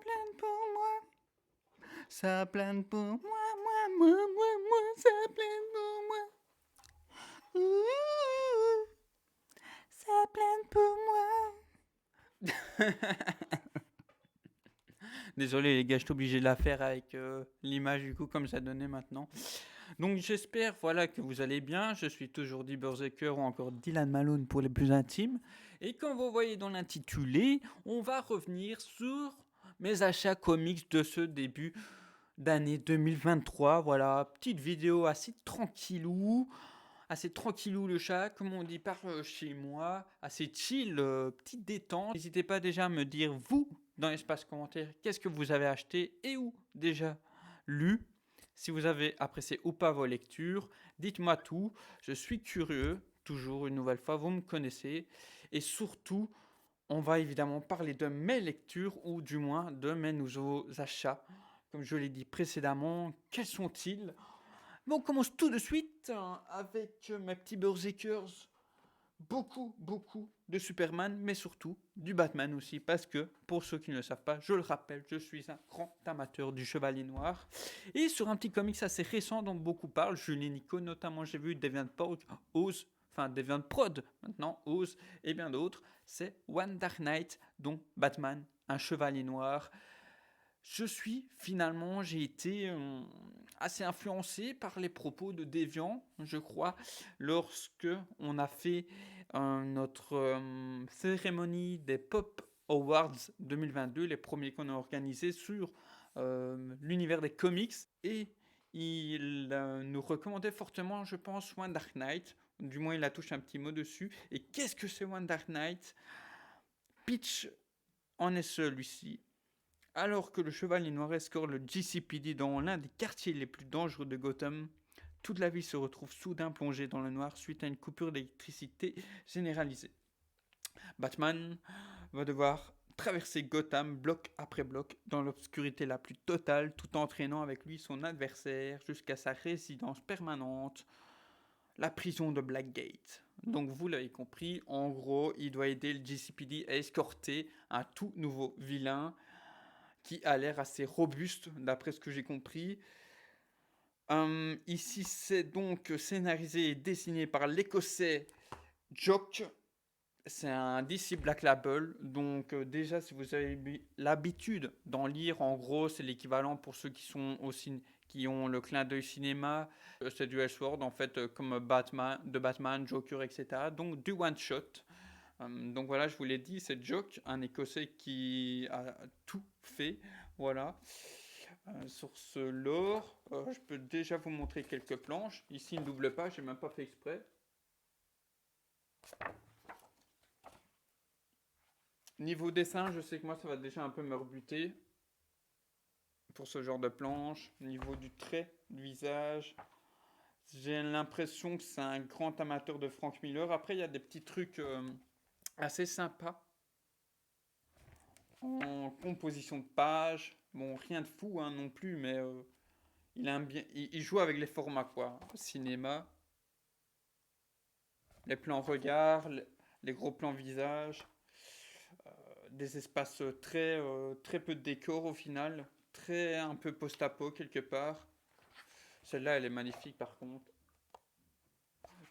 plaint pour moi. Ça plaint pour moi, ça plaint pour moi. Ouh, ça plaint pour moi. Désolé les gars, je suis obligé de la faire avec l'image du coup comme ça donnait maintenant. Donc j'espère voilà que vous allez bien. Je suis toujours Di Berserker ou encore Dylan Malone pour les plus intimes. Et comme vous voyez dans l'intitulé, on va revenir sur mes achats comics de ce début d'année 2023. Voilà, petite vidéo assez tranquillou le chat, comme on dit par chez moi, assez chill, petite détente. N'hésitez pas déjà à me dire, vous, dans l'espace commentaire, qu'est-ce que vous avez acheté et où déjà lu. Si vous avez apprécié ou pas vos lectures, dites-moi tout. Je suis curieux, toujours une nouvelle fois, vous me connaissez. Et surtout, on va évidemment parler de mes lectures ou du moins de mes nouveaux achats. Comme je l'ai dit précédemment, quels sont-ils? Bon, on commence tout de suite avec mes petits Berserkers. Beaucoup de Superman, mais surtout du Batman aussi. Parce que, pour ceux qui ne le savent pas, je le rappelle, je suis un grand amateur du Chevalier Noir. Et sur un petit comics assez récent dont beaucoup parlent, Julie Nico notamment, j'ai vu DeviantProd, Oz, enfin DeviantProd maintenant, Oz et bien d'autres. C'est One Dark Knight, dont Batman, un Chevalier Noir. J'ai été assez influencé par les propos de Deviant, je crois, lorsque on a fait notre cérémonie des Pop Awards 2022, les premiers qu'on a organisés sur l'univers des comics. Et il nous recommandait fortement, je pense, One Dark Knight. Du moins, il a touché un petit mot dessus. Et qu'est-ce que c'est One Dark Knight? Pitch en est celui-ci. Alors que le Chevalier Noir escorte le GCPD dans l'un des quartiers les plus dangereux de Gotham, toute la ville se retrouve soudain plongée dans le noir suite à une coupure d'électricité généralisée. Batman va devoir traverser Gotham bloc après bloc dans l'obscurité la plus totale tout en entraînant avec lui son adversaire jusqu'à sa résidence permanente, la prison de Blackgate. Donc vous l'avez compris, en gros, il doit aider le GCPD à escorter un tout nouveau vilain qui a l'air assez robuste, d'après ce que j'ai compris. Ici, c'est donc scénarisé et dessiné par l'Écossais Jock. C'est un DC Black Label, donc déjà, si vous avez l'habitude d'en lire, en gros, c'est l'équivalent pour ceux qui sont qui ont le clin d'œil cinéma, c'est du Elseworld, en fait, comme Batman, de Batman, Joker, etc. Donc du one shot. Donc voilà, je vous l'ai dit, c'est Jock, un Écossais qui a tout fait. Voilà. Sur ce lore, je peux déjà vous montrer quelques planches. Ici, une double page, j'ai même pas fait exprès. Niveau dessin, je sais que moi, ça va déjà un peu me rebuter pour ce genre de planche. Niveau du trait, du visage, j'ai l'impression que c'est un grand amateur de Frank Miller. Après, il y a des petits trucs assez sympas en composition de page. Bon, rien de fou hein, non plus, mais il joue avec les formats quoi. Cinéma, les plans regard, les gros plans visage, des espaces très peu de décor au final, très un peu post-apo quelque part. Celle-là, elle est magnifique par contre.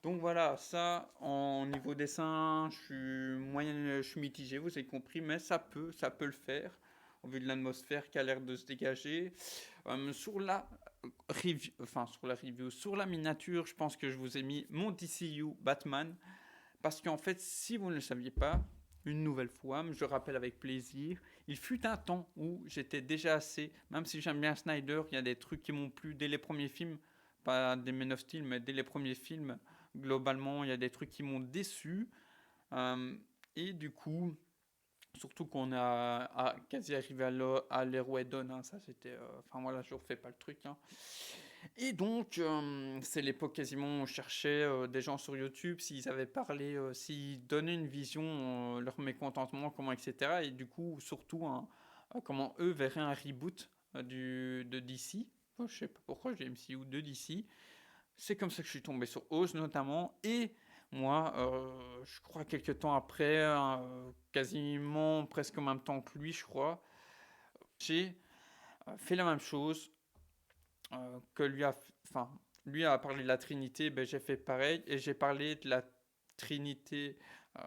Donc voilà, ça en niveau dessin, je suis mitigé, vous avez compris, mais ça peut le faire au vu de l'atmosphère qui a l'air de se dégager. Sur la review, sur la miniature, je pense que je vous ai mis mon DCU Batman parce qu'en fait, si vous ne le saviez pas, une nouvelle fois, je rappelle avec plaisir, il fut un temps où j'étais déjà assez, même si j'aime bien Snyder, il y a des trucs qui m'ont plu dès les premiers films, pas des Men of Steel, mais dès les premiers films, globalement, il y a des trucs qui m'ont déçu. Euh, et du coup, surtout qu'on a quasi arrivé à l'ère Whedon, hein, ça c'était... Enfin voilà, je ne refais pas le truc. Hein. Et donc, c'est l'époque quasiment où on cherchait des gens sur YouTube, s'ils avaient parlé, s'ils donnaient une vision, leur mécontentement, comment, etc. Et du coup, surtout, hein, comment eux verraient un reboot de DC. Moi, je sais pas pourquoi j'ai MCU de DC. C'est comme ça que je suis tombé sur Oz notamment. Et moi, je crois quelques temps après, quasiment presque en même temps que lui, je crois, j'ai fait la même chose que lui a... Enfin, lui a parlé de la Trinité, ben, j'ai fait pareil. Et j'ai parlé de la Trinité euh,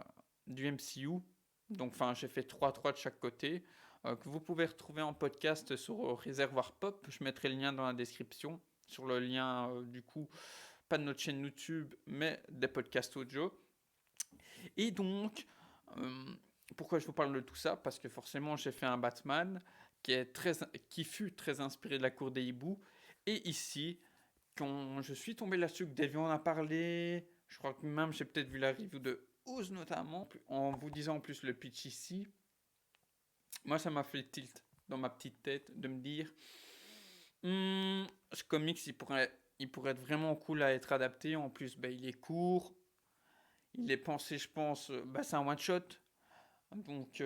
du MCU. Donc, enfin, j'ai fait trois de chaque côté. Que vous pouvez retrouver en podcast sur Réservoir Pop. Je mettrai le lien dans la description. Sur le lien, du coup, pas de notre chaîne YouTube, mais des podcasts audio. Et donc, euh, pourquoi je vous parle de tout ça? Parce que forcément, j'ai fait un Batman qui fut très inspiré de la cour des hiboux. Et ici, quand je suis tombé là-dessus, que Devion en a parlé, je crois que même j'ai peut-être vu la review de Oz notamment, en vous disant en plus le pitch ici, moi ça m'a fait tilt dans ma petite tête de me dire, ce comics il pourrait être vraiment cool à être adapté. En plus, bah, il est court, il est pensé, je pense, bah, c'est un one shot. Donc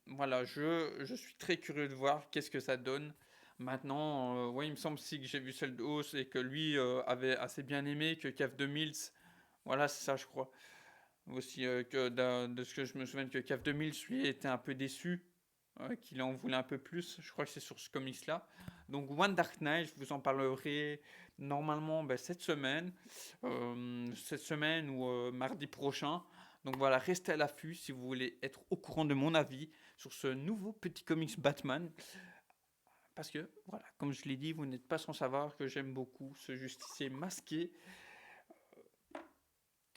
voilà, je suis très curieux de voir qu'est-ce que ça donne. Maintenant, ouais, il me semble aussi que j'ai vu celle de Hauss et que lui avait assez bien aimé, que Cave 2000, voilà, c'est ça, je crois. Aussi, de ce que je me souviens, que Cave 2000, lui, était un peu déçu, qu'il en voulait un peu plus. Je crois que c'est sur ce comics-là. Donc, One Dark Knight, je vous en parlerai normalement ben, cette semaine ou mardi prochain. Donc voilà, restez à l'affût si vous voulez être au courant de mon avis sur ce nouveau petit comics Batman. Parce que, voilà, comme je l'ai dit, vous n'êtes pas sans savoir que j'aime beaucoup ce justicier masqué.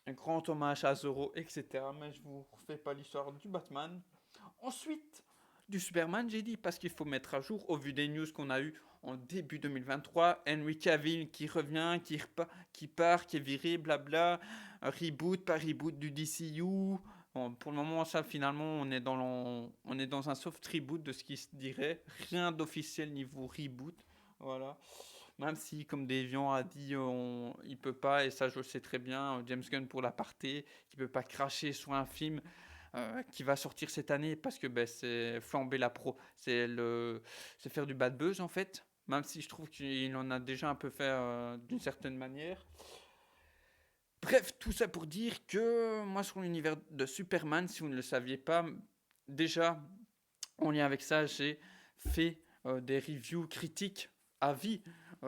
Un grand hommage à Zoro, etc. Mais je vous refais pas l'histoire du Batman. Ensuite, du Superman, j'ai dit, parce qu'il faut mettre à jour, au vu des news qu'on a eu en début 2023, Henry Cavill qui revient, qui part, qui est viré, blabla, un reboot, pas reboot du DCU. Bon, pour le moment, ça, finalement, on est dans un soft reboot de ce qui se dirait. Rien d'officiel niveau reboot. Voilà. Même si, comme Deviant a dit, il peut pas, et ça je le sais très bien, James Gunn pour l'aparté, qui peut pas cracher sur un film qui va sortir cette année parce que ben, c'est flamber la pro, c'est faire du bad buzz en fait. Même si je trouve qu'il en a déjà un peu fait d'une certaine manière. Bref, tout ça pour dire que moi sur l'univers de Superman, si vous ne le saviez pas, déjà en lien avec ça, j'ai fait des reviews critiques avis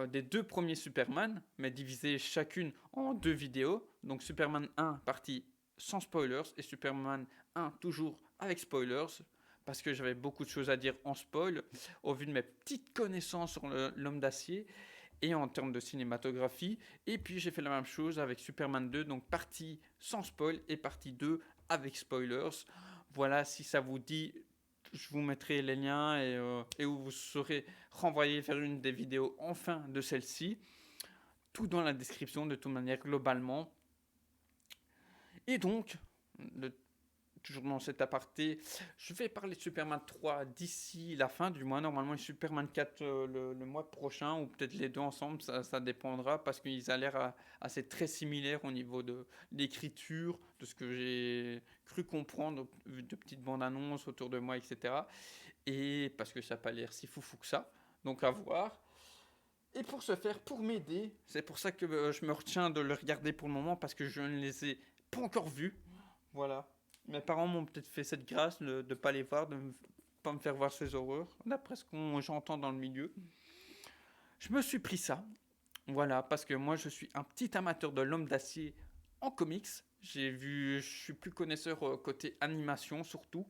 des deux premiers Superman, mais divisées chacune en deux vidéos. Donc Superman 1 partie sans spoilers et Superman 1 toujours avec spoilers, parce que j'avais beaucoup de choses à dire en spoil, au vu de mes petites connaissances sur l'homme d'acier et en termes de cinématographie. Et puis j'ai fait la même chose avec Superman 2, donc partie sans spoil et partie 2 avec spoilers. Voilà, si ça vous dit, je vous mettrai les liens et où vous serez renvoyé vers une des vidéos enfin de celle-ci. Tout dans la description de toute manière globalement. Et donc, le toujours dans cet aparté, je vais parler de Superman 3 d'ici la fin du mois. Normalement, et Superman 4 le mois prochain, ou peut-être les deux ensemble, ça dépendra, parce qu'ils ont l'air assez très similaires au niveau de l'écriture, de ce que j'ai cru comprendre, vu de petites bandes annonces autour de moi, etc. Et parce que ça n'a pas l'air si foufou que ça. Donc à voir. Et pour ce faire, pour m'aider, c'est pour ça que je me retiens de le regarder pour le moment, parce que je ne les ai pas encore vus. Voilà. Mes parents m'ont peut-être fait cette grâce de ne pas les voir, de ne pas me faire voir ces horreurs, d'après ce que j'entends dans le milieu. Je me suis pris ça, voilà, parce que moi je suis un petit amateur de l'homme d'acier en comics. Je suis plus connaisseur côté animation surtout,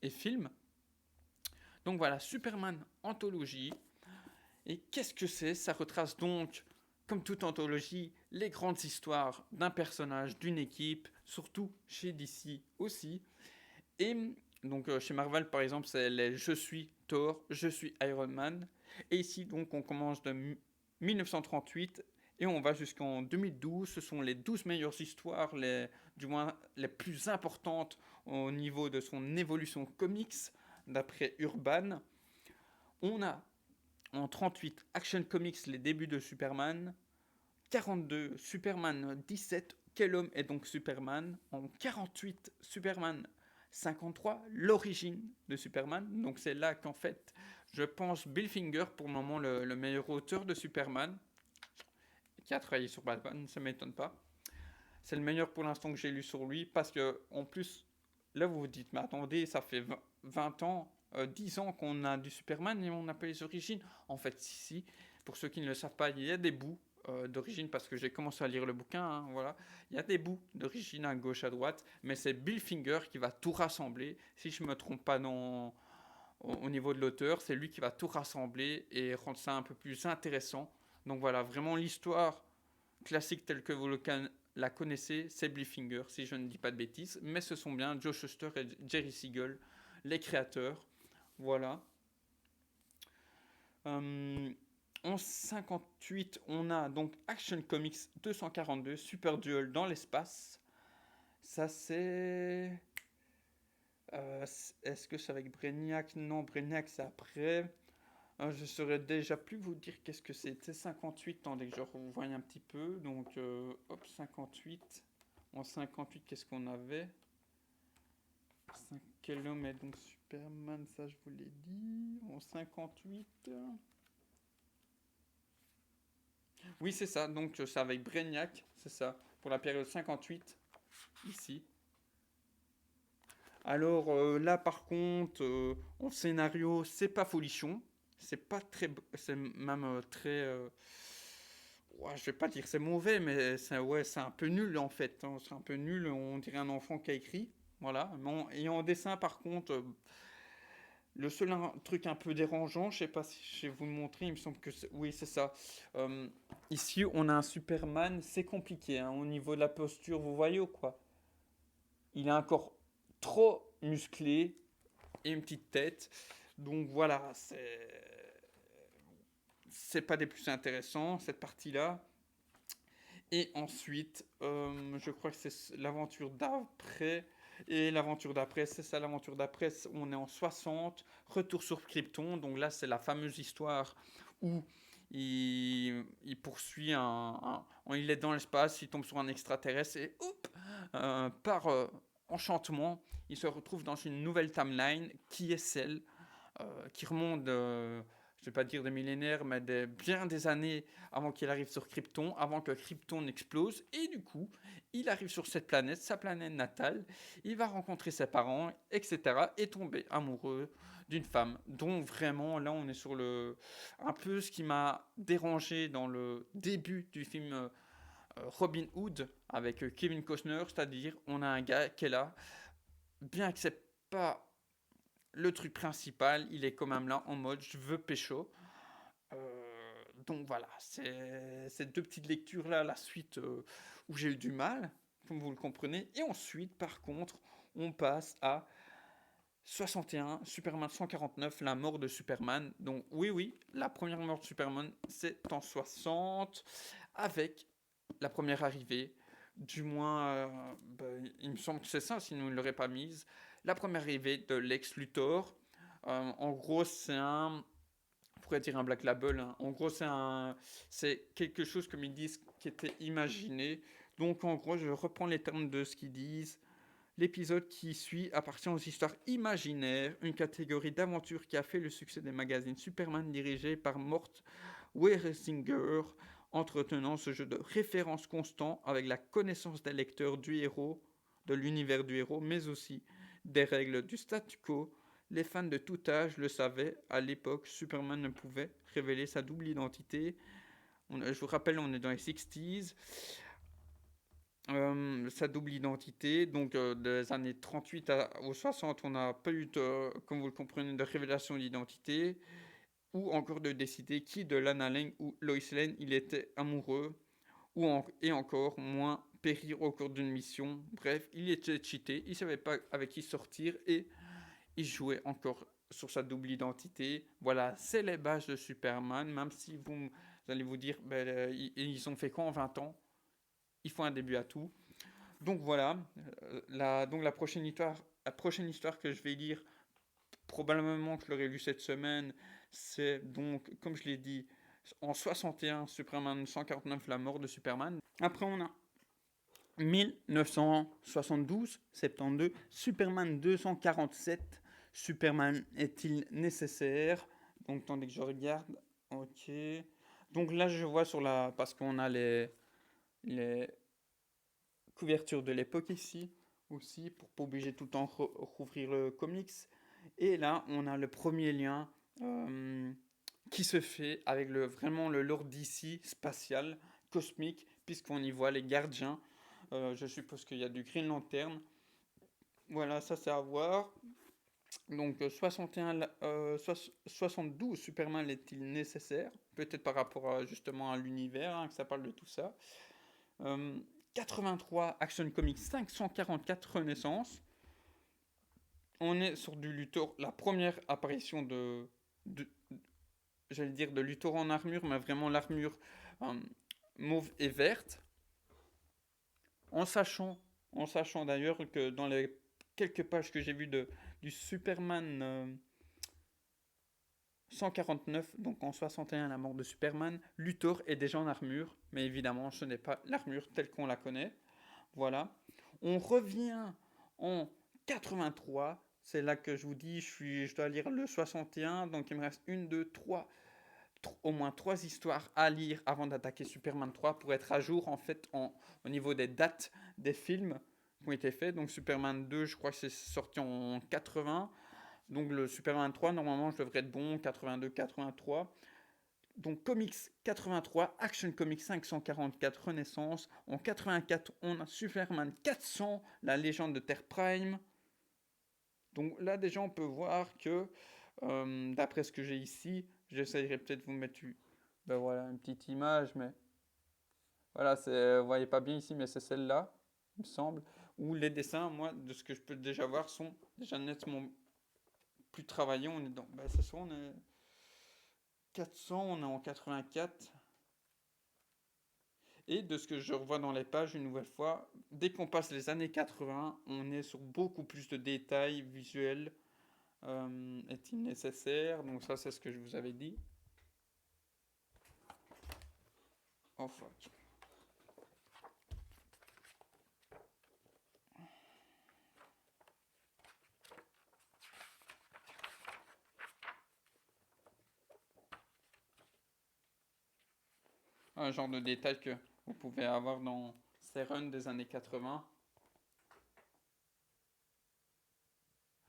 et film. Donc voilà, Superman Anthologie. Et qu'est-ce que c'est? Ça retrace donc, comme toute anthologie, les grandes histoires d'un personnage, d'une équipe, surtout chez DC aussi. Et donc chez Marvel par exemple, c'est les Je suis Thor, Je suis Iron Man. Et ici donc on commence de 1938 et on va jusqu'en 2012. Ce sont les 12 meilleures histoires, du moins les plus importantes au niveau de son évolution comics, d'après Urban. On a en 38 Action Comics les débuts de Superman. 42 Superman 17 Quel homme est donc Superman? En 48 Superman 53 l'origine de Superman. Donc c'est là qu'en fait je pense Bill Finger pour le moment le meilleur auteur de Superman qui a travaillé sur Batman, ça m'étonne pas. C'est le meilleur pour l'instant que j'ai lu sur lui parce que en plus là vous vous dites mais attendez ça fait 20 ans 10 ans qu'on a du Superman et on n'a pas les origines. En fait, si, pour ceux qui ne le savent pas, il y a des bouts d'origine parce que j'ai commencé à lire le bouquin, hein, voilà. Il y a des bouts d'origine à gauche, à droite, mais c'est Bill Finger qui va tout rassembler. Si je me trompe pas au niveau de l'auteur, c'est lui qui va tout rassembler et rendre ça un peu plus intéressant. Donc voilà, vraiment l'histoire classique telle que vous la connaissez, c'est Bill Finger, si je ne dis pas de bêtises, mais ce sont bien Joe Shuster et Jerry Siegel, les créateurs. Voilà. Euh, en 58, on a donc Action Comics 242, Super Duel dans l'espace. Ça c'est... est-ce que c'est avec Brainiac? Non, Brainiac c'est après. Je saurais déjà plus vous dire qu'est-ce que c'était 58, attendez que je revoie un petit peu. Donc, hop, 58. En 58, qu'est-ce qu'on avait? Quel homme est donc Superman? Ça, je vous l'ai dit. En 58. Oui, c'est ça. Donc, c'est avec Brainiac. C'est ça. Pour la période 58. Ici. Alors, là, par contre, en scénario, c'est pas folichon. C'est pas très. C'est même très. Ouais, je vais pas dire c'est mauvais, mais c'est ouais, c'est un peu nul en fait, hein. C'est un peu nul, on dirait un enfant qui a écrit. Voilà. Et en dessin, par contre, le seul truc un peu dérangeant, je sais pas si je vais vous le montrer, il me semble que oui, c'est ça. Euh, Ici, on a un Superman, c'est compliqué hein, au niveau de la posture, vous voyez ou quoi? Il a un corps trop musclé et une petite tête. Donc voilà, c'est pas des plus intéressants cette partie-là. Et ensuite, je crois que c'est l'aventure d'après. Et l'aventure d'après, c'est ça, l'aventure d'après, on est en 60, retour sur Krypton. Donc là, c'est la fameuse histoire où il poursuit il est dans l'espace, il tombe sur un extraterrestre et hop, par enchantement, il se retrouve dans une nouvelle timeline qui est celle qui remonte, je ne vais pas dire des millénaires, mais bien des années avant qu'il arrive sur Krypton, avant que Krypton explose. Et du coup, il arrive sur cette planète, sa planète natale, il va rencontrer ses parents, etc. et tomber amoureux d'une femme. Donc vraiment, là, on est sur un peu ce qui m'a dérangé dans le début du film Robin Hood avec Kevin Costner, c'est-à-dire on a un gars qui est là, bien que c'est pas le truc principal, il est quand même là en mode je veux pécho. Donc voilà, c'est ces deux petites lectures là, la suite où j'ai eu du mal, comme vous le comprenez. Et ensuite, par contre, on passe à 61, Superman 149, la mort de Superman. Donc oui, la première mort de Superman, c'est en 60, avec la première arrivée. Du moins, il me semble que c'est ça, sinon il ne l'aurait pas mise. La première arrivée de Lex Luthor. En gros, c'est on pourrait dire un black label, hein. En gros, c'est quelque chose, comme ils disent, qui était imaginé. Donc, en gros, je reprends les termes de ce qu'ils disent. L'épisode qui suit appartient aux histoires imaginaires, une catégorie d'aventure qui a fait le succès des magazines Superman dirigés par Mort Weisinger, entretenant ce jeu de référence constant avec la connaissance des lecteurs du héros, de l'univers du héros, mais aussi des règles du statu quo. Les fans de tout âge le savaient, à l'époque, Superman ne pouvait révéler sa double identité. Je vous rappelle, on est dans les 60s. Sa double identité, donc des années 38 aux 60, on n'a pas eu, comme vous le comprenez, de révélation d'identité, ou encore de décider qui de Lana Lang ou Lois Lane il était amoureux, et encore moins périr au cours d'une mission. Bref, il était cheaté, il savait pas avec qui sortir, et il jouait encore sur sa double identité. Voilà, c'est les bases de Superman, même si vous allez vous dire, ben, ils ont fait quoi en 20 ans? Il faut un début à tout. Donc voilà, donc la prochaine histoire que je vais lire, probablement que je l'aurai lu cette semaine, c'est donc, comme je l'ai dit, en 61, Superman 149, la mort de Superman. Après, on a 1972, 72, Superman 247, Superman est-il nécessaire? Donc, attendez que je regarde. Ok. Donc là, je vois parce qu'on a les couvertures de l'époque ici, aussi, pour pas obliger tout le temps rouvrir le comics. Et là, on a le premier lien euh, qui se fait avec vraiment le lore d'ici spatial, cosmique, puisqu'on y voit les gardiens. Je suppose qu'il y a du Green Lantern. Voilà, ça c'est à voir. Donc 61, 72, Superman est-il nécessaire? Peut-être par rapport justement à l'univers, hein, que ça parle de tout ça. Euh, 83, Action Comics 544, Renaissance. On est sur du Luthor, la première apparition de j'allais dire de Luthor en armure, mais vraiment l'armure euh, mauve et verte. En sachant, en sachant d'ailleurs que dans les quelques pages que j'ai vues du Superman 149, donc en 61, la mort de Superman, Luthor est déjà en armure, mais évidemment, ce n'est pas l'armure telle qu'on la connaît. Voilà. On revient en 83. C'est là que je vous dis, je dois lire le 61, donc il me reste une, deux, trois, au moins trois histoires à lire avant d'attaquer Superman 3 pour être à jour en fait au niveau des dates des films qui ont été faits. Donc Superman 2, je crois que c'est sorti en 80. Donc le Superman 3, normalement, je devrais être bon, 82, 83. Donc Comics 83, Action Comics 544, Renaissance. En 84, on a Superman 400, la légende de Terre Prime. Donc là, déjà, on peut voir que, d'après ce que j'ai ici, j'essayerai peut-être de vous mettre ben voilà, une petite image, mais voilà, vous voyez pas bien ici, mais c'est celle-là, il me semble, où les dessins, moi, de ce que je peux déjà voir, sont déjà nettement plus travaillés. On est dans, ben c'est ça, on est 400, on est en 84. Et de ce que je revois dans les pages, une nouvelle fois, dès qu'on passe les années 80, on est sur beaucoup plus de détails visuels. Est-il nécessaire? Donc ça, c'est ce que je vous avais dit. Oh fuck. Un genre de détail que vous pouvez avoir dans ces runs des années 80.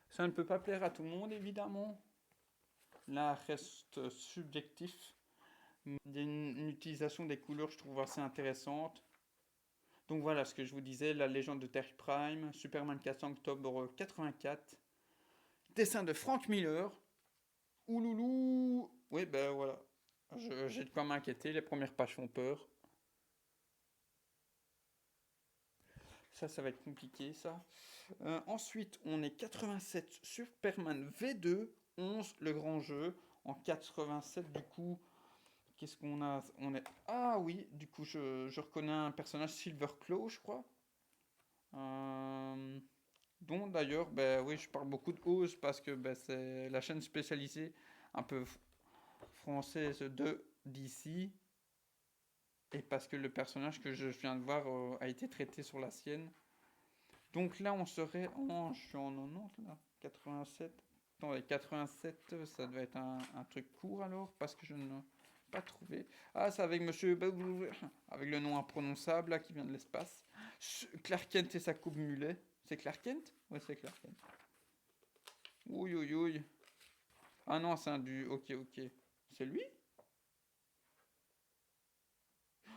Ça ne peut pas plaire à tout le monde, évidemment. Là, reste subjectif. Il y a une utilisation des couleurs, je trouve assez intéressante. Donc voilà ce que je vous disais, la légende de Terry Prime, Superman 400 octobre 84, dessin de Frank Miller. Ouloulou. Oui, ben voilà. J'ai de quoi m'inquiéter, les premières pages font peur. Ça va être compliqué, ça. Ensuite, on est 87, Superman V2, 11, le grand jeu. En 87, du coup, qu'est-ce qu'on a? On est... Ah oui, du coup, je reconnais un personnage Silver Claw, je crois. Euh, dont d'ailleurs, ben oui, je parle beaucoup de Oz parce que ben, c'est la chaîne spécialisée un peu française de DC. Et parce que le personnage que je viens de voir a été traité sur la sienne. Donc là, on serait en. Je suis en 90 là. 87. Attendez, 87, ça doit être un truc court alors, parce que je ne l'ai pas trouvé. Ah, c'est avec monsieur. Avec le nom imprononçable là qui vient de l'espace. Clark Kent et sa coupe mulet. C'est Clark Kent? Ouais, c'est Clark Kent. Ouïe, ouïe, ouïe. Ah non, c'est un du. Ok, ok. C'est lui?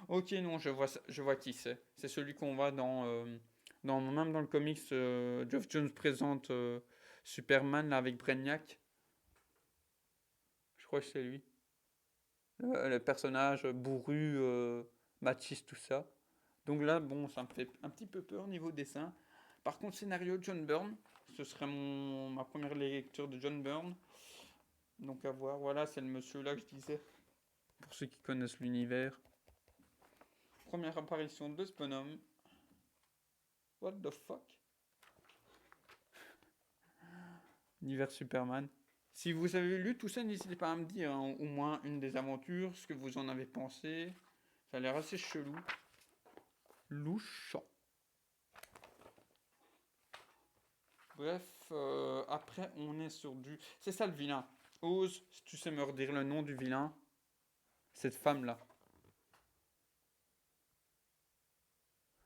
Ok, non, je vois qui c'est. C'est celui qu'on voit même dans le comics. Geoff Jones présente Superman là, avec Brainiac. Je crois que c'est lui. Le personnage bourru, machiste, tout ça. Donc là, bon, ça me fait un petit peu peur niveau dessin. Par contre, scénario John Byrne. Ce serait ma première lecture de John Byrne. Donc à voir. Voilà, c'est le monsieur là que je disais. Pour ceux qui connaissent l'univers. Première apparition de ce bonhomme. What the fuck? L'univers Superman. Si vous avez lu tout ça, n'hésitez pas à me dire, hein, au moins une des aventures, ce que vous en avez pensé. Ça a l'air assez chelou. Louche. Bref, après on est sur du... C'est ça le vilain. Ose, si tu sais me redire le nom du vilain. Cette femme-là.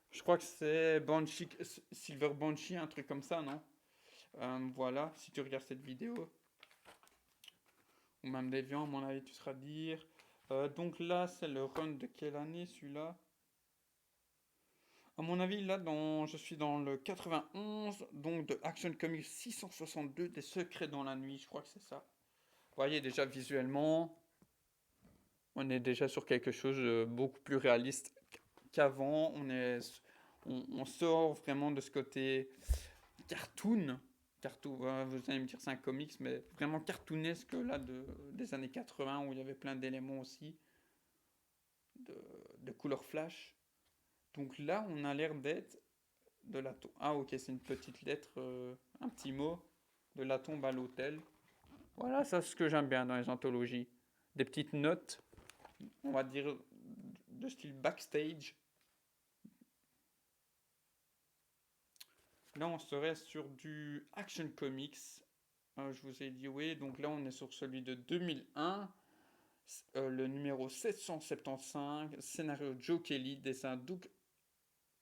Je crois que c'est Banshee, Silver Banshee, un truc comme ça, non? Voilà, si tu regardes cette vidéo, ou même Deviant, à mon avis, tu seras dire. Donc là, c'est le run de quelle année celui-là? À mon avis, là, je suis dans le 91, donc de Action Comics 662, des secrets dans la nuit, je crois que c'est ça. Vous voyez, déjà visuellement, on est déjà sur quelque chose de beaucoup plus réaliste qu'avant. On sort vraiment de ce côté cartoon. Vous allez me dire c'est un comics, mais vraiment cartoonesque là des années 80 où il y avait plein d'éléments aussi de, de couleur flash. Donc là, on a l'air d'être de la tombe. Ah, ok, c'est une petite lettre, un petit mot de la tombe à l'hôtel. Voilà, ça c'est ce que j'aime bien dans les anthologies. Des petites notes, on va dire de style backstage. Là, on serait sur du Action Comics. Je vous ai dit oui, donc là, on est sur celui de 2001. Le numéro 775, scénario Joe Kelly, dessin Doug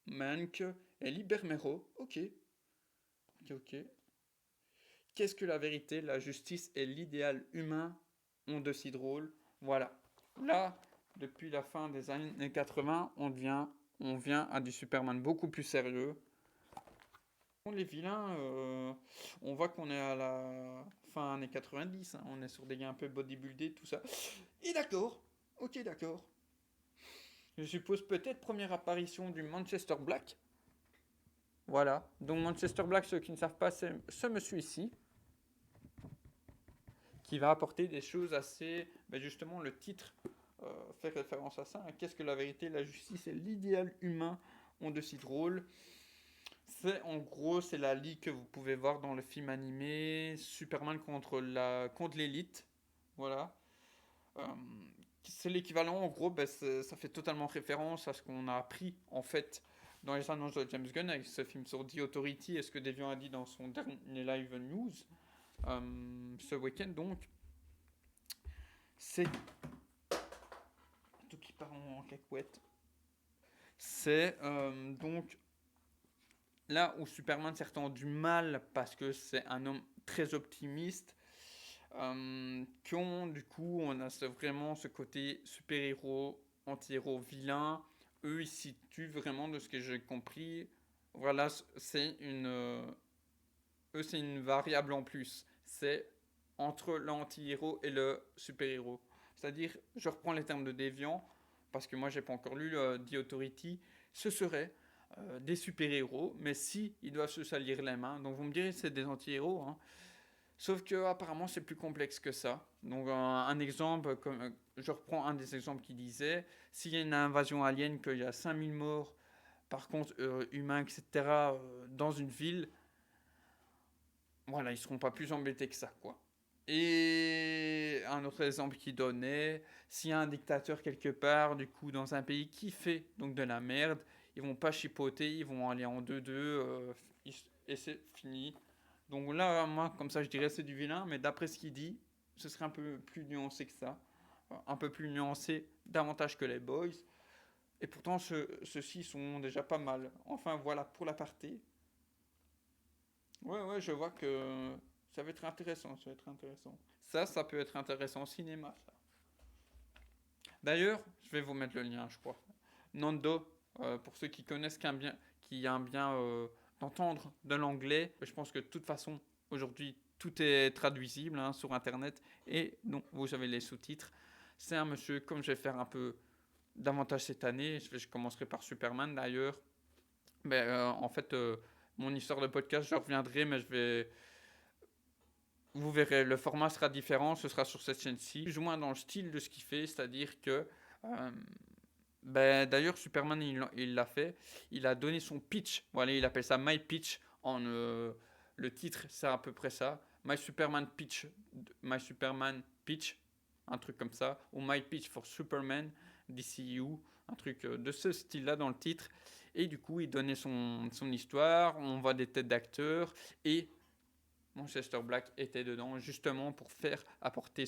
Mank et Libermero. Ok, ok, ok. Qu'est-ce que la vérité, la justice et l'idéal humain ont de si drôle? Voilà. Là, depuis la fin des années 80, on vient à du Superman beaucoup plus sérieux. Les vilains, on voit qu'on est à la fin années 90, hein, on est sur des gars un peu bodybuildés, tout ça. Et d'accord, ok d'accord. Je suppose peut-être première apparition du Manchester Black. Voilà, donc Manchester Black, ceux qui ne savent pas, c'est ce monsieur ici, qui va apporter des choses assez... Ben justement, le titre fait référence à ça. Qu'est-ce que la vérité, la justice et l'idéal humain ont de si drôle? C'est en gros, c'est la ligue que vous pouvez voir dans le film animé Superman contre l'élite. Voilà. Euh, c'est l'équivalent, en gros, ben, ça fait totalement référence à ce qu'on a appris en fait dans les annonces de James Gunn avec ce film sur The Authority et ce que Deviant a dit dans son dernier live news ce week-end. Donc, c'est tout qui part en cacahuète. C'est donc là où Superman s'est du mal parce que c'est un homme très optimiste. Du coup, on a vraiment ce côté super-héros, anti-héros, vilain. Eux, ils situent vraiment, de ce que j'ai compris, voilà, c'est une variable en plus. C'est entre l'anti-héros et le super-héros. C'est-à-dire, je reprends les termes de Deviant, parce que moi, j'ai pas encore lu The Authority. Ce serait des super-héros, mais si ils doivent se salir les mains, donc vous me direz c'est des anti-héros, hein. Sauf que apparemment c'est plus complexe que ça. Donc un exemple, je reprends un des exemples qui disait, s'il y a une invasion alien, qu'il y a 5000 morts, par contre humains, etc., dans une ville, voilà, ils seront pas plus embêtés que ça, quoi. Et un autre exemple qui donnait, s'il y a un dictateur quelque part, du coup, dans un pays qui fait donc de la merde, ils vont pas chipoter, ils vont aller en 2-2, et c'est fini. Donc là, moi, comme ça, je dirais c'est du vilain, mais d'après ce qu'il dit, ce serait un peu plus nuancé que ça. Un peu plus nuancé, davantage que les boys. Et pourtant, ceux-ci sont déjà pas mal. Enfin, voilà pour la partie. Ouais, ouais, je vois que ça va être intéressant, ça va être intéressant. Ça peut être intéressant au cinéma, ça. D'ailleurs, je vais vous mettre le lien, je crois. Nando, pour ceux qui connaissent qui a un bien d'entendre de l'anglais, je pense que de toute façon, aujourd'hui, tout est traduisible hein, sur Internet. Et donc, vous avez les sous-titres. C'est un monsieur, comme je vais faire un peu davantage cette année, je commencerai par Superman d'ailleurs. Mais en fait, mon histoire de podcast, je reviendrai, mais vous verrez, le format sera différent, ce sera sur cette chaîne-ci, plus ou moins dans le style de ce qu'il fait, c'est-à-dire que, d'ailleurs, Superman, il l'a fait, il a donné son pitch, voilà, il appelle ça My Pitch, le titre, c'est à peu près ça, My Superman Pitch, un truc comme ça, ou My Pitch for Superman, DCU, un truc de ce style-là dans le titre, et du coup, il donnait son histoire, on voit des têtes d'acteurs, et Manchester Black était dedans justement pour faire apporter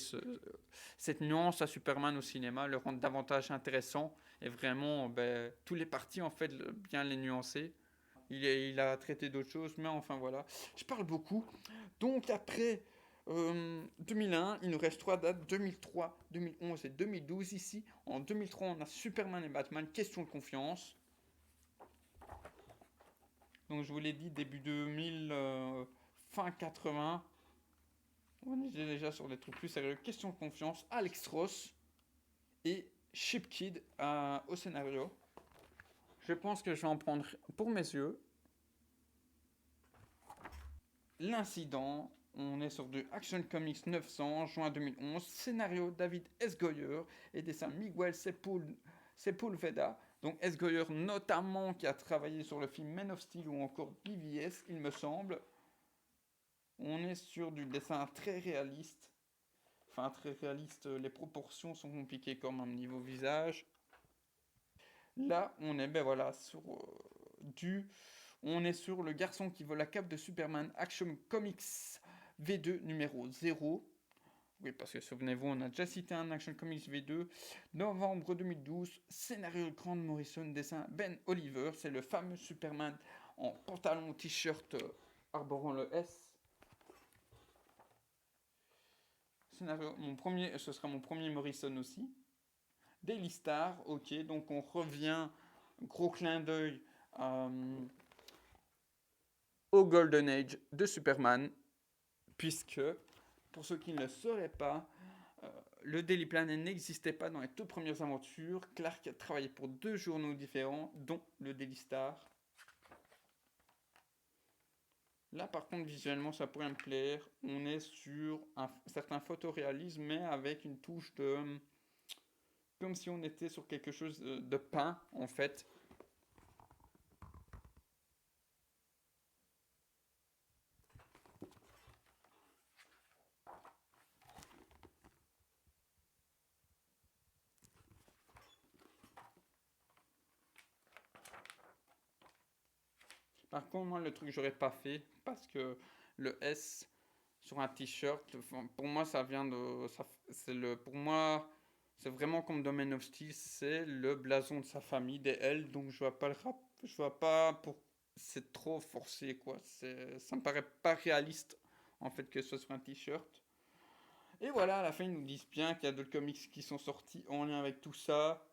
cette nuance à Superman au cinéma, le rendre davantage intéressant et vraiment tous les parties en fait bien les nuancer. il a traité d'autres choses, mais enfin voilà. Je parle beaucoup. Donc après 2001, il nous reste trois dates, 2003, 2011 et 2012 ici. En 2003, on a Superman et Batman, question de confiance. Donc je vous l'ai dit, début 2000, fin 80. On est déjà sur des trucs plus sérieux. Question de confiance, Alex Ross et Ship Kid au scénario. Je pense que je vais en prendre pour mes yeux. L'incident, on est sur du Action Comics 900, juin 2011, scénario David S. Goyer et dessin Miguel Sepulveda. Donc S. Goyer notamment qui a travaillé sur le film Man of Steel ou encore BVS, il me semble. On est sur du dessin très réaliste. Enfin très réaliste, les proportions sont compliquées comme un niveau visage. Là, on est ben voilà sur du on est sur le garçon qui vole la cape de Superman Action Comics V2 numéro 0. Oui, parce que souvenez-vous, on a déjà cité un Action Comics V2. Novembre 2012, scénario de Grant Morrison, dessin Ben Oliver. C'est le fameux Superman en pantalon, t-shirt arborant le S. Scénario, ce sera mon premier Morrison aussi. Daily Star, ok, donc on revient, gros clin d'œil au Golden Age de Superman, puisque, pour ceux qui ne le sauraient pas, le Daily Planet n'existait pas dans les toutes premières aventures. Clark a travaillé pour deux journaux différents, dont le Daily Star. Là, par contre, visuellement, ça pourrait me plaire. On est sur un certain photoréalisme, mais avec une touche de... comme si on était sur quelque chose de peint, en fait. Par contre, moi, le truc que j'aurais pas fait, parce que le S sur un t-shirt, pour moi, ça vient de. C'est le, pour moi, c'est vraiment comme Domain of Steel, c'est le blason de sa famille, des L, donc je vois pas le rap. Je vois pas pour. C'est trop forcé, quoi. Ça me paraît pas réaliste, en fait, que ce soit sur un t-shirt. Et voilà, à la fin, ils nous disent bien qu'il y a d'autres comics qui sont sortis en lien avec tout ça.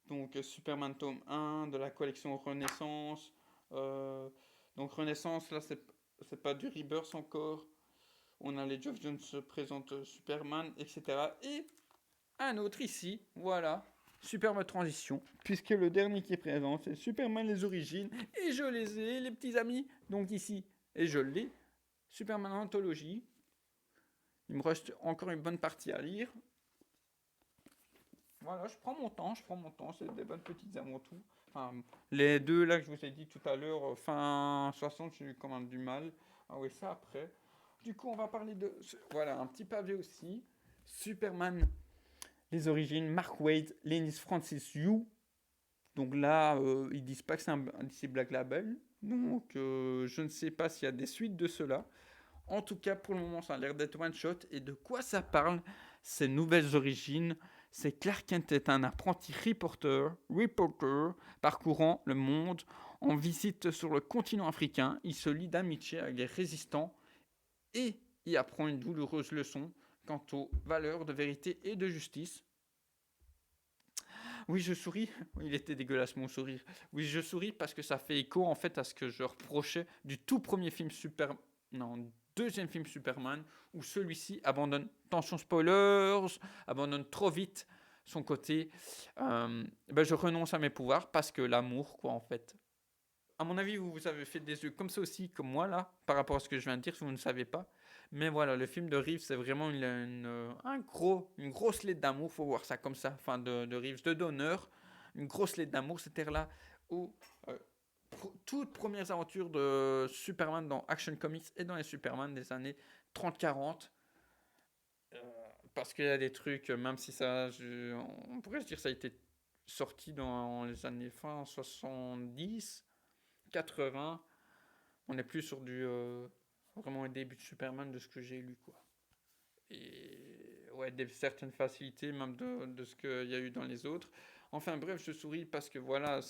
Donc Superman tome 1 de la collection Renaissance. Euh, donc Renaissance, là, c'est pas du Rebirth encore. On a les Geoff Jones se présente Superman, etc. Et un autre ici, voilà. Superman Transition, puisque le dernier qui est présent, c'est Superman les origines. Et je les ai, les petits amis. Donc ici, et je l'ai. Superman Anthologie. Il me reste encore une bonne partie à lire. Voilà, je prends mon temps, c'est des bonnes petites aventures. Enfin, les deux là que je vous ai dit tout à l'heure, fin 60, j'ai eu quand même du mal. Ah oui, ça après. Du coup, on va parler de... Voilà, un petit pavé aussi. Superman, les origines, Mark Waid, Lennis Francis Yu. Donc là, ils disent pas que c'est un DC Black Label. Donc, je ne sais pas s'il y a des suites de cela. En tout cas, pour le moment, ça a l'air d'être one shot. Et de quoi ça parle, ces nouvelles origines? C'est Clark Kent est un apprenti reporter parcourant le monde en visite sur le continent africain. Il se lie d'amitié avec les résistants et y apprend une douloureuse leçon quant aux valeurs de vérité et de justice. Oui, je souris. Il était dégueulasse mon sourire. Oui, je souris parce que ça fait écho en fait à ce que je reprochais du tout premier film Non, deuxième film Superman, où celui-ci abandonne, attention spoilers, abandonne trop vite son côté. Ben je renonce à mes pouvoirs parce que l'amour, quoi, en fait. À mon avis, vous avez fait des yeux comme ça aussi, comme moi, là, par rapport à ce que je viens de dire, si vous ne savez pas. Mais voilà, le film de Reeves, c'est vraiment une grosse lettre d'amour, faut voir ça comme ça. Enfin, de Reeves, de Donner, une grosse lettre d'amour, c'était là où toutes premières aventures de Superman dans Action Comics et dans les Superman des années 30-40. Euh, Parce qu'il y a des trucs, même si on pourrait se dire que ça a été sorti dans les années fin 70, 80. On est plus sur du vraiment un début de Superman de ce que j'ai lu, quoi. Et ouais, certaines facilités même de ce qu'il y a eu dans les autres. Enfin bref, je souris parce que voilà,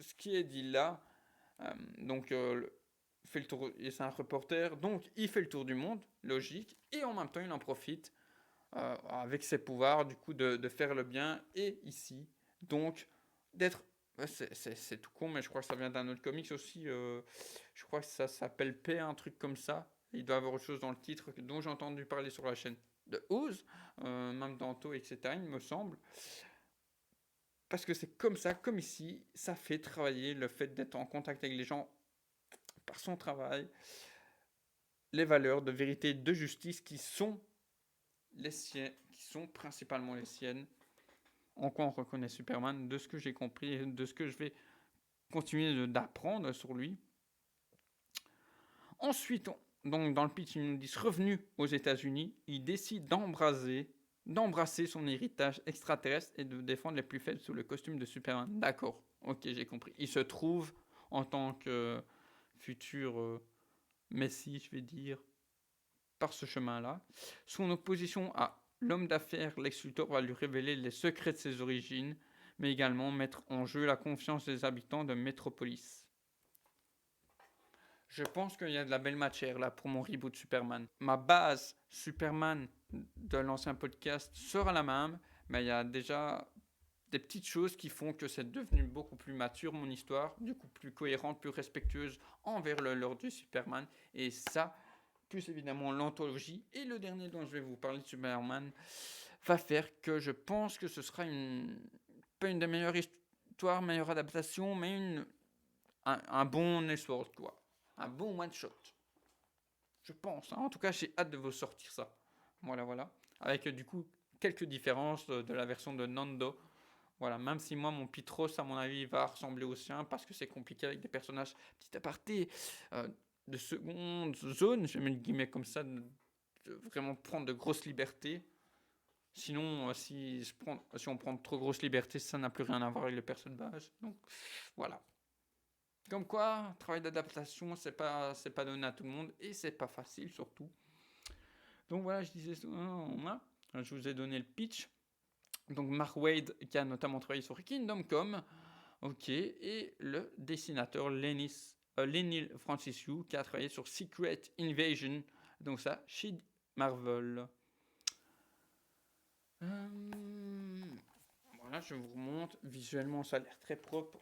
ce qui est dit là, Donc, fait le tour, et c'est un reporter, donc il fait le tour du monde, logique, et en même temps il en profite avec ses pouvoirs, du coup, de faire le bien, et ici, donc, d'être... C'est tout con, mais je crois que ça vient d'un autre comics aussi. Je crois que ça s'appelle P, un truc comme ça. Il doit y avoir autre chose dans le titre dont j'ai entendu parler sur la chaîne de Oz, même Danto, etc., il me semble. Parce que c'est comme ça, comme ici, ça fait travailler le fait d'être en contact avec les gens par son travail, les valeurs de vérité, de justice qui sont les siennes, qui sont principalement les siennes. En quoi on reconnaît Superman, de ce que j'ai compris, de ce que je vais continuer d'apprendre sur lui. Ensuite, donc dans le pitch, ils nous disent revenu aux États-Unis, il décide d'embrasser son héritage extraterrestre et de défendre les plus faibles sous le costume de Superman. D'accord, ok, j'ai compris. Il se trouve en tant que futur Messie, je vais dire, par ce chemin-là. Son opposition à l'homme d'affaires Lex Luthor va lui révéler les secrets de ses origines, mais également mettre en jeu la confiance des habitants de Metropolis. Je pense qu'il y a de la belle matière là pour mon reboot Superman. Ma base Superman de l'ancien podcast sera la même, mais il y a déjà des petites choses qui font que c'est devenu beaucoup plus mature mon histoire, du coup plus cohérente, plus respectueuse envers le lore du Superman. Et ça, plus évidemment l'anthologie et le dernier dont je vais vous parler de Superman, va faire que je pense que ce sera pas une des meilleures histoires, meilleure adaptation, mais un bon Elseworld, quoi. Un bon one-shot. Je pense. Hein. En tout cas, j'ai hâte de vous sortir ça. Voilà, voilà. Avec du coup quelques différences de la version de Nando. Voilà, même si moi, mon Pitros, à mon avis, va ressembler au sien parce que c'est compliqué avec des personnages petit aparté de seconde zone, je mets le guillemets comme ça, de vraiment prendre de grosses libertés. Sinon, si on prend de trop grosses libertés, ça n'a plus rien à voir avec le personnage. Donc, voilà. Comme quoi, travail d'adaptation, c'est pas donné à tout le monde et c'est pas facile surtout. Donc voilà, je disais, je vous ai donné le pitch. Donc Mark Waid qui a notamment travaillé sur Kingdom Come, ok, et le dessinateur Lenny Francis Yu qui a travaillé sur Secret Invasion, donc ça chez Marvel. Voilà, je vous remonte. Visuellement, ça a l'air très propre.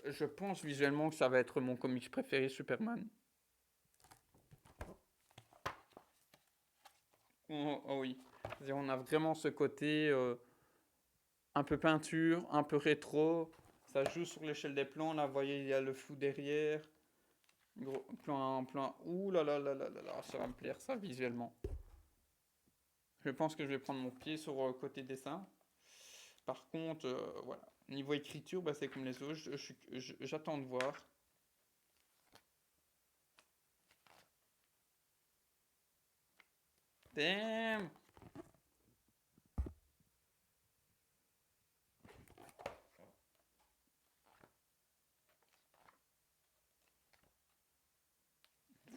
Je pense visuellement que ça va être mon comics préféré, Superman. Oh oui, on a vraiment ce côté un peu peinture, un peu rétro. Ça joue sur l'échelle des plans. Là, vous voyez, il y a le flou derrière. Gros, plan. Ouh là là là là là là, ça va me plaire ça visuellement. Je pense que je vais prendre mon pied sur côté dessin. Par contre, voilà. Niveau écriture, bah, c'est comme les autres. J'attends de voir. Damn!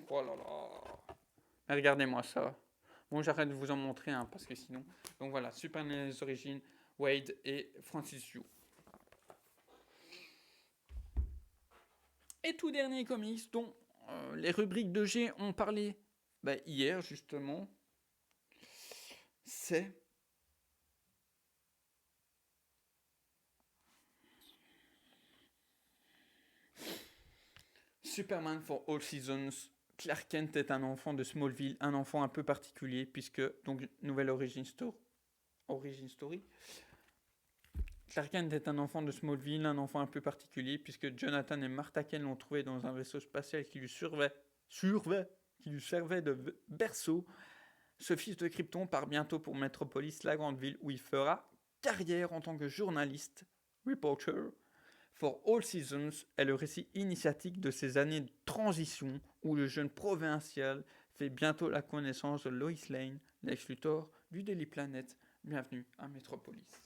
Oh là là! Mais regardez-moi ça. Bon, j'arrête de vous en montrer un parce que sinon. Donc voilà, Superman les origines, Wade et Francis Yu. Et tout dernier comics dont les rubriques de G ont parlé hier justement, c'est Superman for All Seasons. Clark Kent est un enfant de Smallville, un enfant un peu particulier puisque donc nouvelle origin story. Clark Kent est un enfant de Smallville, un enfant un peu particulier puisque Jonathan et Martha Kent l'ont trouvé dans un vaisseau spatial qui lui qui lui servait de berceau. Ce fils de Krypton part bientôt pour Metropolis, la grande ville où il fera carrière en tant que journaliste, reporter. For All Seasons est le récit initiatique de ces années de transition où le jeune provincial fait bientôt la connaissance de Lois Lane, Lex Luthor du Daily Planet. Bienvenue à Metropolis.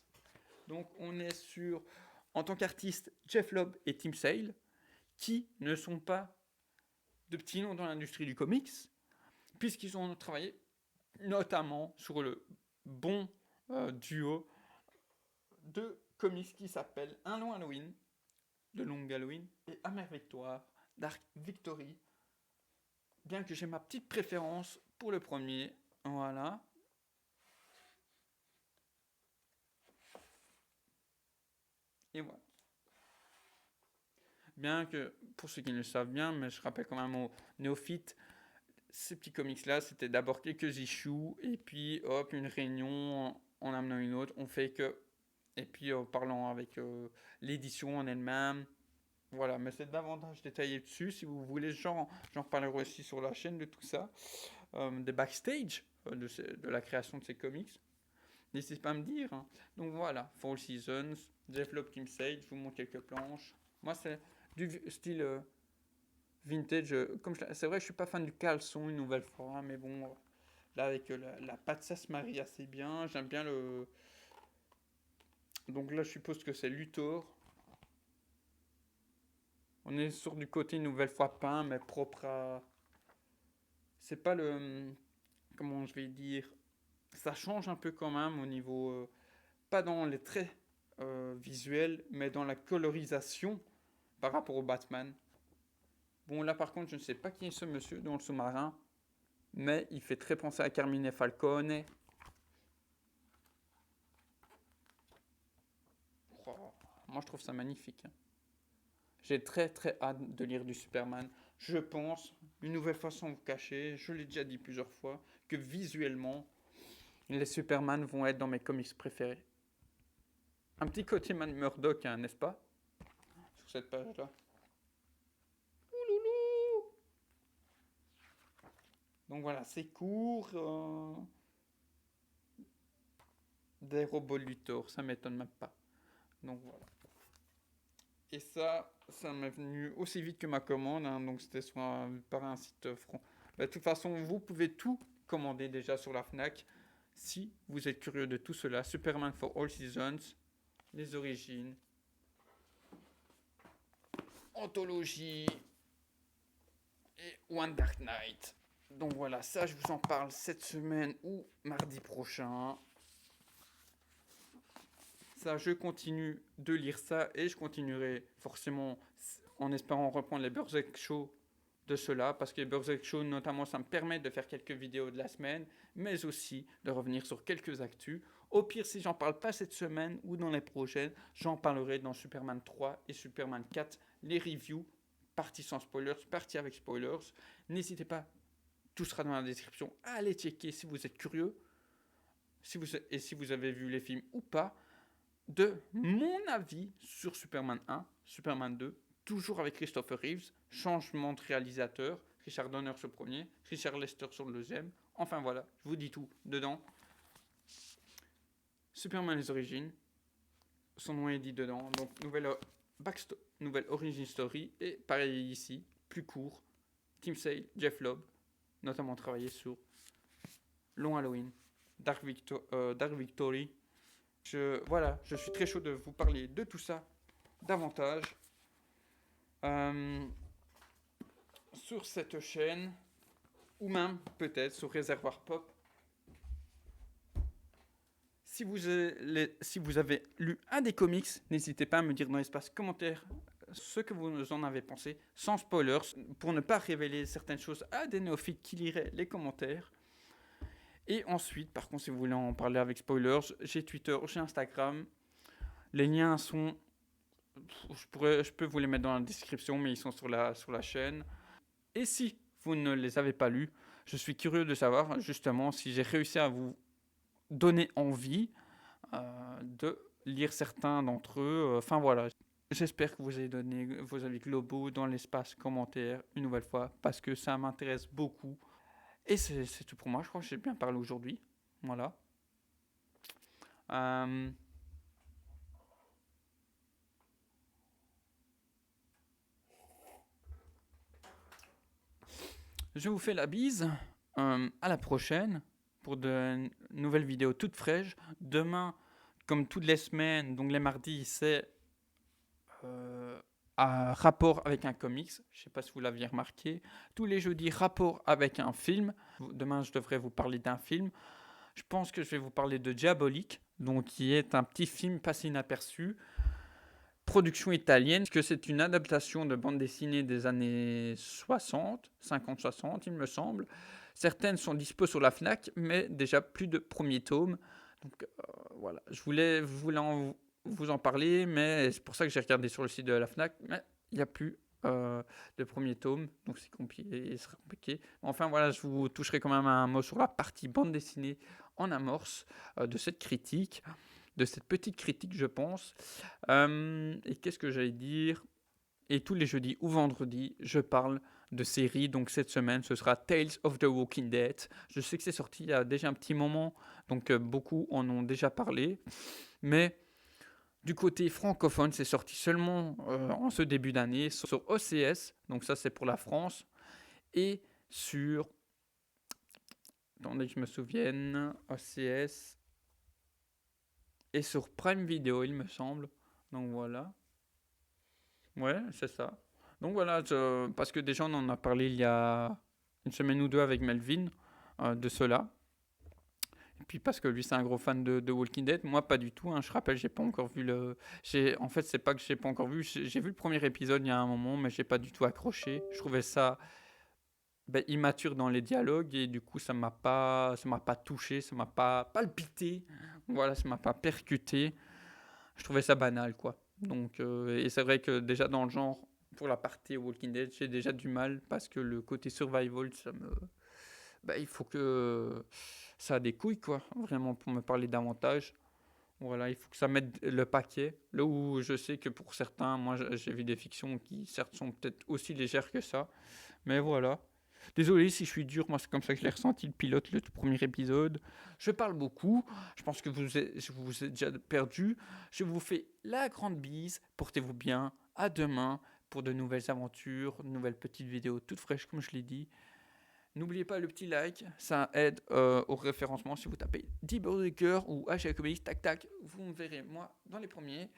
Donc on est sur, en tant qu'artiste, Jeff Lobb et Tim Sale, qui ne sont pas de petits noms dans l'industrie du comics, puisqu'ils ont travaillé notamment sur le bon duo de comics qui s'appelle Un long Halloween, de Long Halloween et Amère Victoire, Dark Victory. Bien que j'ai ma petite préférence pour le premier. Voilà. Et voilà. Bien que, pour ceux qui ne le savent bien, mais je rappelle quand même aux néophytes, ces petits comics-là, c'était d'abord quelques issues, et puis hop, une réunion en amenant une autre. On fait que. Et puis en parlant avec l'édition en elle-même. Voilà, mais c'est davantage détaillé dessus. Si vous voulez, j'en reparlerai aussi sur la chaîne de tout ça. Des backstage de la création de ces comics. N'hésitez pas à me dire. Hein. Donc voilà, Fall Seasons, Jeff Loeb, Tim Sage, je vous montre quelques planches. Moi, c'est du style vintage. C'est vrai que je suis pas fan du caleçon une nouvelle fois, mais bon, là avec la pâte, ça se marie assez bien. J'aime bien le. Donc là, je suppose que c'est Luthor. On est sur du côté une nouvelle fois peint, mais propre à. C'est pas le. Comment je vais dire. Ça change un peu quand même au niveau. Pas dans les traits visuels, mais dans la colorisation par rapport au Batman. Bon, là par contre, je ne sais pas qui est ce monsieur dans le sous-marin, mais il fait très penser à Carmine Falcone. Oh, moi, je trouve ça magnifique. J'ai très très hâte de lire du Superman. Je pense, une nouvelle fois sans vous cacher, je l'ai déjà dit plusieurs fois, que visuellement, les Superman vont être dans mes comics préférés. Un petit côté Man Murdock, hein, n'est-ce pas? Sur cette page-là. Donc voilà, c'est court. Des robots Luthor, ça m'étonne même pas. Donc voilà. Et ça m'est venu aussi vite que ma commande, hein, donc c'était par un site front. Bah, de toute façon, vous pouvez tout commander déjà sur la Fnac. Si vous êtes curieux de tout cela, Superman for All Seasons, les origines, anthologie et One Dark Knight. Donc voilà, ça je vous en parle cette semaine ou mardi prochain. Ça, je continue de lire ça et je continuerai forcément en espérant reprendre les Berserk Show de cela, parce que les Berserk Show notamment, ça me permet de faire quelques vidéos de la semaine, mais aussi de revenir sur quelques actus. Au pire, si j'en parle pas cette semaine ou dans les prochaines, j'en parlerai dans Superman 3 et Superman 4, les reviews, partie sans spoilers, partie avec spoilers. N'hésitez pas, tout sera dans la description, allez checker si vous êtes curieux, et si vous avez vu les films ou pas, de mon avis sur Superman 1, Superman 2, toujours avec Christopher Reeves, changement de réalisateur, Richard Donner sur le premier, Richard Lester sur le deuxième, enfin voilà, je vous dis tout dedans. Superman les origines, son nom est dit dedans, donc nouvelle origin story, et pareil ici, plus court, Tim Sale, Jeff Loeb, notamment travaillé sur Long Halloween, Dark Victory. Je suis très chaud de vous parler de tout ça davantage sur cette chaîne ou même peut-être sur Réservoir Pop. Si vous avez lu un des comics, n'hésitez pas à me dire dans l'espace commentaire ce que vous en avez pensé, sans spoilers, pour ne pas révéler certaines choses à des néophytes qui liraient les commentaires. Et ensuite, par contre, si vous voulez en parler avec spoilers, j'ai Twitter, j'ai Instagram. Les liens sont... Je peux vous les mettre dans la description, mais ils sont sur la chaîne. Et si vous ne les avez pas lus, je suis curieux de savoir justement si j'ai réussi à vous donner envie de lire certains d'entre eux. Enfin voilà, j'espère que vous avez donné vos avis globaux dans l'espace commentaire une nouvelle fois, parce que ça m'intéresse beaucoup. Et c'est tout pour moi, je crois que j'ai bien parlé aujourd'hui. Voilà. Je vous fais la bise. À la prochaine pour de nouvelles vidéos toutes fraîches. Demain, comme toutes les semaines, donc les mardis, c'est un rapport avec un comics. Je ne sais pas si vous l'aviez remarqué. Tous les jeudis, rapport avec un film. Demain, je devrais vous parler d'un film. Je pense que je vais vous parler de Diabolique, donc qui est un petit film passé inaperçu. production italienne, que c'est une adaptation de bande dessinée des années 60, 50-60, il me semble. Certaines sont dispo sur la Fnac, mais déjà plus de premiers tomes. Donc voilà, je voulais vous en parler, mais c'est pour ça que j'ai regardé sur le site de la Fnac, mais il n'y a plus de premier tome, donc c'est compliqué, ce serait compliqué. Enfin voilà, je vous toucherai quand même un mot sur la partie bande dessinée en amorce de cette critique, de cette petite critique, je pense. Et qu'est-ce que j'allais dire? Et tous les jeudis ou vendredis, je parle de séries. Donc cette semaine, ce sera Tales of the Walking Dead. Je sais que c'est sorti il y a déjà un petit moment, donc beaucoup en ont déjà parlé. Mais du côté francophone, c'est sorti seulement en ce début d'année sur OCS. Donc ça, c'est pour la France. Et sur... Attendez que je me souvienne. OCS. Et sur Prime Video, il me semble. Donc voilà. Ouais, c'est ça. Donc voilà, parce que déjà on en a parlé il y a une semaine ou deux avec Melvin de cela. Et puis parce que lui c'est un gros fan de Walking Dead, moi pas du tout. Hein. Je rappelle, j'ai pas encore vu le. En fait, c'est pas que j'ai pas encore vu. J'ai vu le premier épisode il y a un moment, mais j'ai pas du tout accroché. Je trouvais ça immature dans les dialogues et du coup ça m'a pas touché, ça m'a pas palpité. Voilà, ça m'a pas percuté. Je trouvais ça banal, quoi. Donc, et c'est vrai que déjà dans le genre, pour la partie Walking Dead, j'ai déjà du mal parce que le côté survival, il faut que ça a des couilles, quoi, vraiment, pour me parler davantage. Voilà, il faut que ça mette le paquet. Là où je sais que pour certains, moi j'ai vu des fictions qui certes sont peut-être aussi légères que ça, mais voilà. Désolé si je suis dur, moi c'est comme ça que je l'ai ressenti le pilote, le tout premier épisode. Je parle beaucoup, je pense que je vous ai déjà perdu. Je vous fais la grande bise, portez-vous bien, à demain pour de nouvelles aventures, de nouvelles petites vidéos toutes fraîches comme je l'ai dit. N'oubliez pas le petit like, ça aide au référencement. Si vous tapez 10 beurre de cœur ou HLComics, tac tac, vous me verrez moi dans les premiers.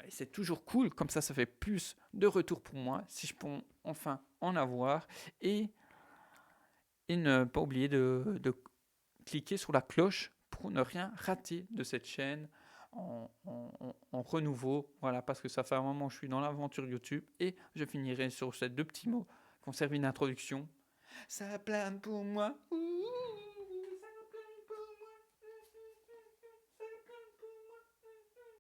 Et c'est toujours cool, comme ça fait plus de retours pour moi si je peux enfin en avoir. Et ne pas oublier de cliquer sur la cloche pour ne rien rater de cette chaîne en renouveau. Voilà, parce que ça fait un moment que je suis dans l'aventure YouTube et je finirai sur ces deux petits mots qui ont servi d'introduction. Ça plane pour moi.